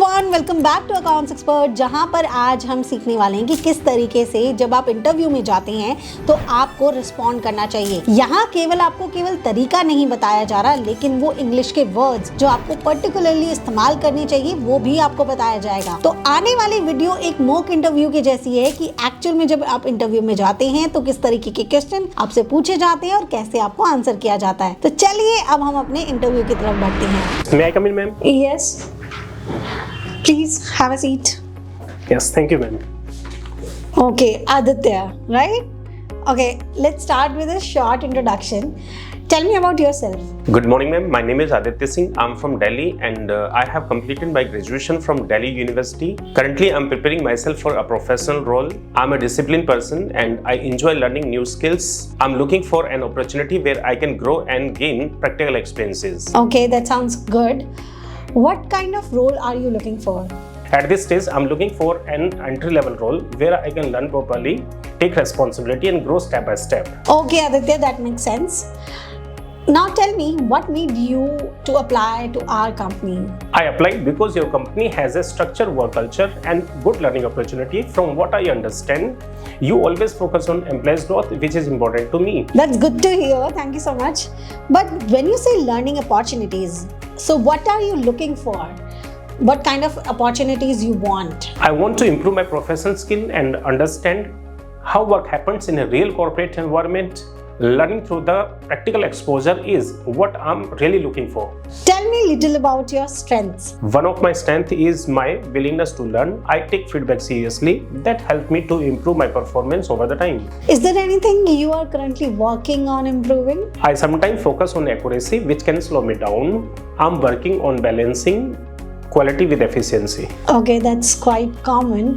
Everyone, welcome back to accounts expert, जहां पर आज हम सीखने वाले हैं कि किस तरीके से जब आप इंटरव्यू में जाते हैं तो आपको रिस्पॉन्ड करना चाहिए। यहाँ आपको केवल तरीका नहीं बताया जा रहा, लेकिन वो इंग्लिश के वर्ड्स जो आपको पर्टिकुलरली इस्तेमाल करने चाहिए वो भी आपको बताया जाएगा। तो आने वाली वीडियो एक मॉक इंटरव्यू की जैसी है कि एक्चुअल में जब आप इंटरव्यू में जाते हैं तो किस तरीके के क्वेश्चन आपसे पूछे जाते हैं और कैसे आपको आंसर किया जाता है। तो चलिए अब हम अपने इंटरव्यू की तरफ बढ़ते हैं। May I come in, ma'am? Yes. Please have a seat. Yes, thank you, ma'am. Okay, Aditya, right? Okay, let's start with a short introduction. Tell me about yourself. Good morning, ma'am. My name is Aditya Singh. I'm from Delhi and I have completed my graduation from Delhi University. Currently, I'm preparing myself for a professional role. I'm a disciplined person and I enjoy learning new skills. I'm looking for an opportunity where I can grow and gain practical experiences. Okay, that sounds good. What kind of role are you looking for? At this stage, I'm looking for an entry-level role where I can learn properly, take responsibility and grow step by step. Okay, Aditya, that makes sense. Now tell me, what made you to apply to our company? I applied because your company has a structured work culture and good learning opportunity. From what I understand, you always focus on employees' growth, which is important to me. That's good to hear. Thank you so much. But when you say learning opportunities, so what are you looking for? What kind of opportunities you want? I want to improve my professional skill and understand how work happens in a real corporate environment. Learning through the practical exposure is what I'm really looking for. Tell me a little about your strengths. One of my strengths is my willingness to learn. I take feedback seriously. That helped me to improve my performance over the time. Is there anything you are currently working on improving? I sometimes focus on accuracy, which can slow me down. I'm working on balancing quality with efficiency. Okay, that's quite common.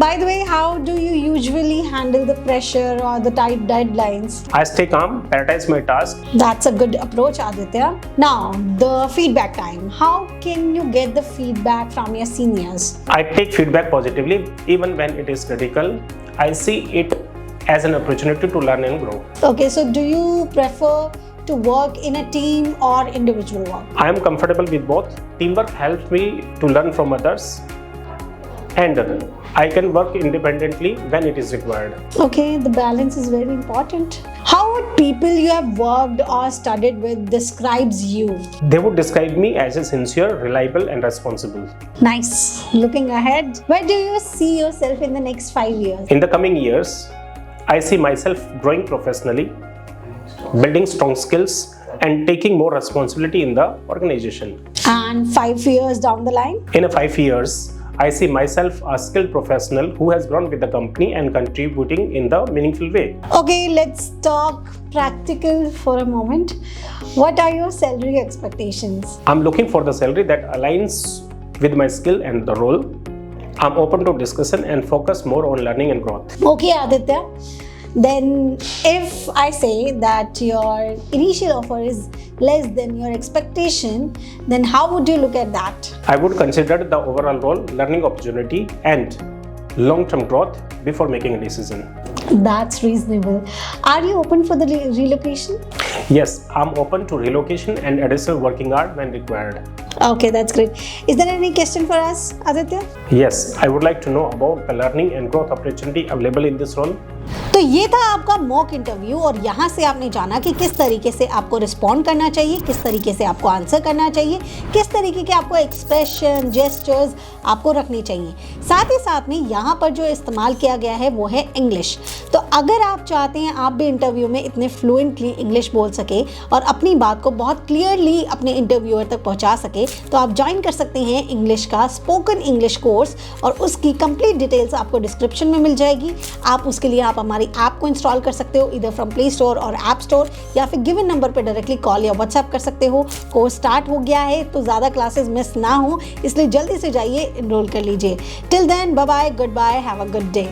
By the way, how do you usually handle the pressure or the tight deadlines? I stay calm, prioritize my task. That's a good approach, Aditya. Now, the feedback time. How can you get the feedback from your seniors? I take feedback positively even when it is critical. I see it as an opportunity to learn and grow. Okay, so do you prefer to work in a team or individual work? I am comfortable with both. Teamwork helps me to learn from others and I can work independently when it is required. Okay, the balance is very important. How would people you have worked or studied with describes you? They would describe me as a sincere, reliable and responsible. Nice. Looking ahead, where do you see yourself in the next 5 years? In the coming years, I see myself growing professionally, building strong skills and taking more responsibility in the organization. And 5 years down the line? In 5 years, I see myself a skilled professional who has grown with the company and contributing in the meaningful way. Okay, let's talk practical for a moment. What are your salary expectations? I'm looking for the salary that aligns with my skill and the role. I'm open to discussion and focus more on learning and growth. Okay, Aditya. Then if I say that your initial offer is less than your expectation, then how would you look at that? I would consider the overall role, learning opportunity and long-term growth before making a decision. That's reasonable. Are you open for the relocation? Yes, I'm open to relocation and additional working hours when required. Okay, that's great. Is there any question for us, Aditya? Yes, I would like to know about the learning and growth opportunity available in this role. तो ये था आपका mock interview और यहाँ से आपने जाना कि किस तरीके से आपको रिस्पॉन्ड करना चाहिए, किस तरीके से आपको आंसर करना चाहिए, किस तरीके के आपको एक्सप्रेशन, जेस्चर्स आपको रखने चाहिए। साथ ही साथ में यहाँ पर जो इस्तेमाल किया गया है वो है इंग्लिश। तो अगर आप चाहते हैं आप भी इंटरव्यू में इतने फ्लुएंटली इंग्लिश बोल सके और अपनी बात को बहुत क्लियरली अपने इंटरव्यूअर तक पहुँचा सके तो आप ज्वाइन कर सकते हैं इंग्लिश का स्पोकन इंग्लिश कोर्स और उसकी कंप्लीट डिटेल्स आपको डिस्क्रिप्शन में मिल जाएगी। आप उसके लिए आप हमारी ऐप को इंस्टॉल कर सकते हो इधर फ्रॉम प्ले स्टोर और ऐप स्टोर या फिर गिवन नंबर पर डायरेक्टली कॉल या व्हाट्सएप कर सकते हो। कोर्स स्टार्ट हो गया है तो ज़्यादा क्लासेस मिस ना हो, इसलिए जल्दी से जाइए, एनरोल कर लीजिए। Till then, bye bye, goodbye, have a good day.